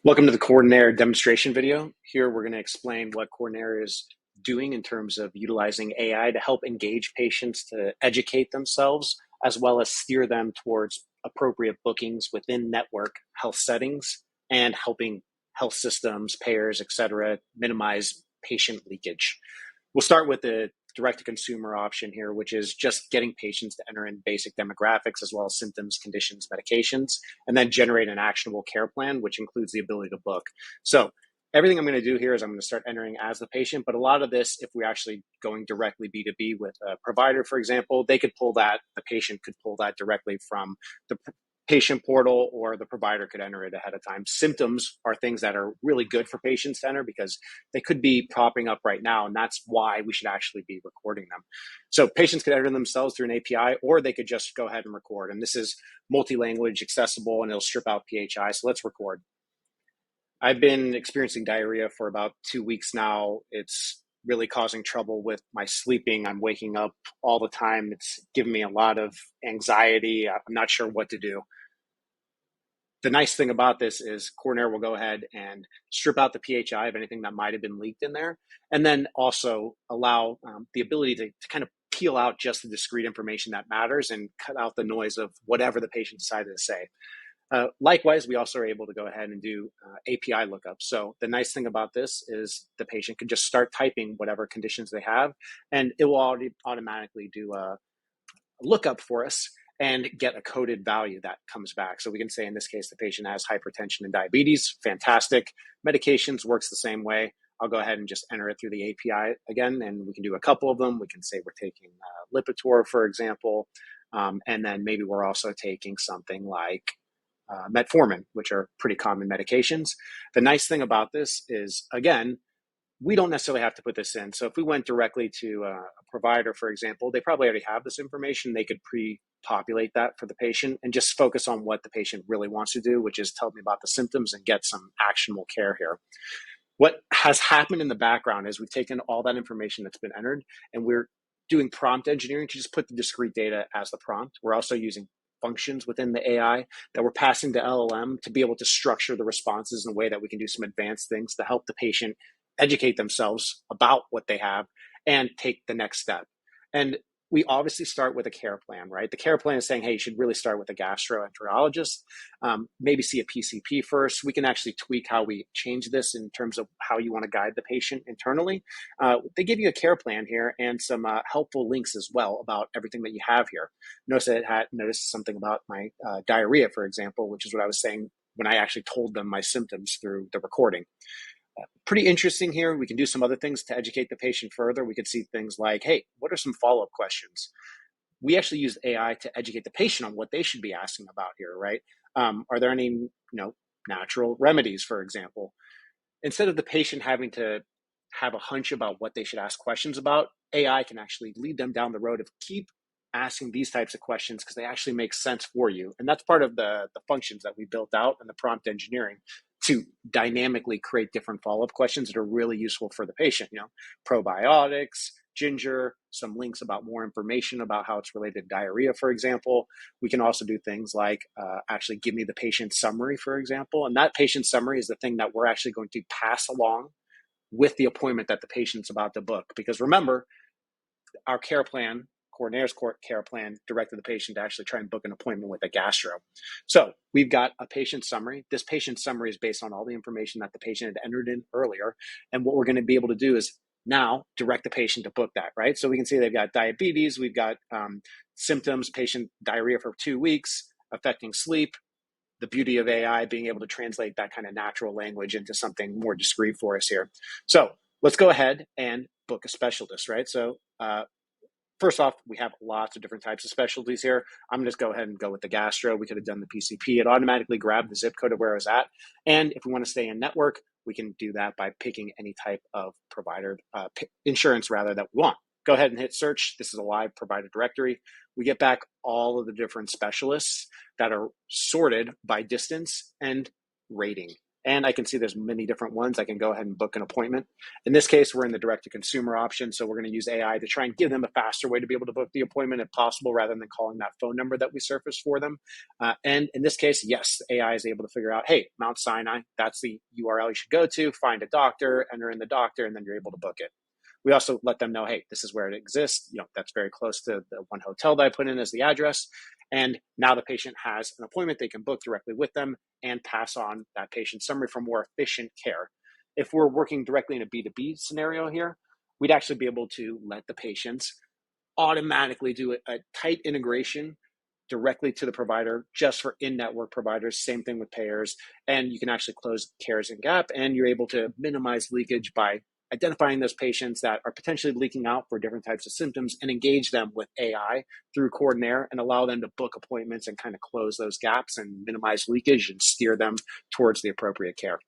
Welcome to the Coordinare demonstration video. Here we're going to explain what Coordinare is doing in terms of utilizing AI to help engage patients to educate themselves, as well as steer them towards appropriate bookings within network health settings and helping health systems, payers, et cetera, minimize patient leakage. We'll start with the direct-to-consumer option here, which is just getting patients to enter in basic demographics as well as symptoms, conditions, medications, and then generate an actionable care plan, which includes the ability to book. So everything I'm going to do here is I'm going to start entering as the patient, but a lot of this, if we're actually going directly B2B with a provider, for example, they could pull that, the patient could pull that directly from the patient portal, or the provider could enter it ahead of time. Symptoms are things that are really good for patients to enter because they could be popping up right now, and that's why we should actually be recording them. So patients could enter themselves through an API, or they could just go ahead and record. And this is multi-language accessible, and it'll strip out PHI. So let's record. I've been experiencing diarrhea for about 2 weeks now. It's really causing trouble with my sleeping. I'm waking up all the time. It's giving me a lot of anxiety. I'm not sure what to do. The nice thing about this is Coordinare will go ahead and strip out the PHI of anything that might have been leaked in there, and then also allow the ability to kind of peel out just the discrete information that matters and cut out the noise of whatever the patient decided to say. Likewise, we also are able to go ahead and do API lookups. So the nice thing about this is the patient can just start typing whatever conditions they have, and it will already automatically do a lookup for us and get a coded value that comes back. So we can say in this case, the patient has hypertension and diabetes. Fantastic. Medications works the same way. I'll go ahead and just enter it through the API again, and we can do a couple of them. We can say we're taking Lipitor, for example, and then maybe we're also taking something like metformin, which are pretty common medications. The nice thing about this is, again, we don't necessarily have to put this in. So if we went directly to a provider, for example, they probably already have this information. They could pre-populate that for the patient and just focus on what the patient really wants to do, which is tell me about the symptoms and get some actionable care here. What has happened in the background is we've taken all that information that's been entered, and we're doing prompt engineering to just put the discrete data as the prompt. We're also using functions within the AI that we're passing to LLM to be able to structure the responses in a way that we can do some advanced things to help the patient educate themselves about what they have and take the next step. And we obviously start with a care plan, right? The care plan is saying, hey, you should really start with a gastroenterologist, maybe see a PCP first. We can actually tweak how we change this in terms of how you want to guide the patient internally. They give you a care plan here and some helpful links as well about everything that you have here. Notice something about my diarrhea, for example, which is what I was saying when I actually told them my symptoms through the recording. Pretty interesting here. We can do some other things to educate the patient further. We could see things like, hey, what are some follow-up questions? We actually use AI to educate the patient on what they should be asking about here, right? Are there any, natural remedies, for example? Instead of the patient having to have a hunch about what they should ask questions about, AI can actually lead them down the road of keep asking these types of questions because they actually make sense for you. And that's part of the functions that we built out in the prompt engineering to dynamically create different follow-up questions that are really useful for the patient. Probiotics, ginger, some links about more information about how it's related to diarrhea, for example. We can also do things like actually give me the patient summary, for example. And that patient summary is the thing that we're actually going to pass along with the appointment that the patient's about to book. Because remember, our care plan, Coordinare's care plan, directed the patient to actually try and book an appointment with a gastro. So we've got a patient summary. This patient summary is based on all the information that the patient had entered in earlier. And what we're going to be able to do is now direct the patient to book that, right? So we can see they've got diabetes, we've got symptoms, patient diarrhea for 2 weeks, affecting sleep. The beauty of AI being able to translate that kind of natural language into something more discrete for us here. So let's go ahead and book a specialist, right? So first off, we have lots of different types of specialties here. I'm going to just go ahead and go with the gastro. We could have done the PCP. It automatically grabbed the zip code of where I was at. And if we want to stay in network, we can do that by picking any type of provider, insurance rather, that we want. Go ahead and hit search. This is a live provider directory. We get back all of the different specialists that are sorted by distance and rating. And I can see there's many different ones. I can go ahead and book an appointment. In this case, we're in the direct-to-consumer option, so we're going to use AI to try and give them a faster way to be able to book the appointment if possible, rather than calling that phone number that we surfaced for them. And in this case, yes, AI is able to figure out, hey, Mount Sinai, that's the URL you should go to, find a doctor, enter in the doctor, and then you're able to book it. We also let them know, hey, this is where it exists. That's very close to the one hotel that I put in as the address. And now the patient has an appointment they can book directly with them and pass on that patient's summary for more efficient care. If we're working directly in a B2B scenario here, we'd actually be able to let the patients automatically do a tight integration directly to the provider just for in-network providers. Same thing with payers. And you can actually close cares and gap, and you're able to minimize leakage by identifying those patients that are potentially leaking out for different types of symptoms and engage them with AI through Coordinare and allow them to book appointments and kind of close those gaps and minimize leakage and steer them towards the appropriate care.